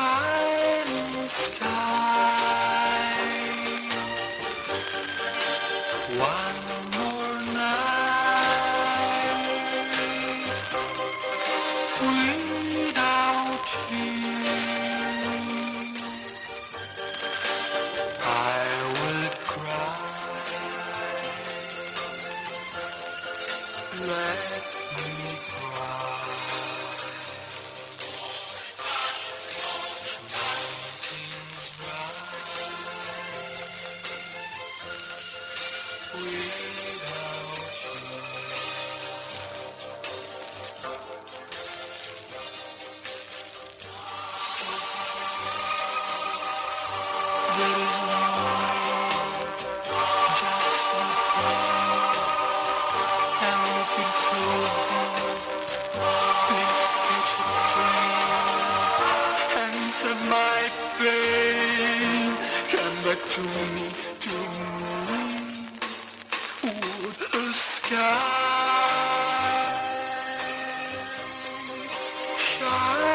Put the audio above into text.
smiling sky. One more night without you, I would cry. Let me cry. Nothing's right without you. There is no just myself, and I feel so good. Please catch a train and set my pain. Come back to me, to me. Would a sky shine?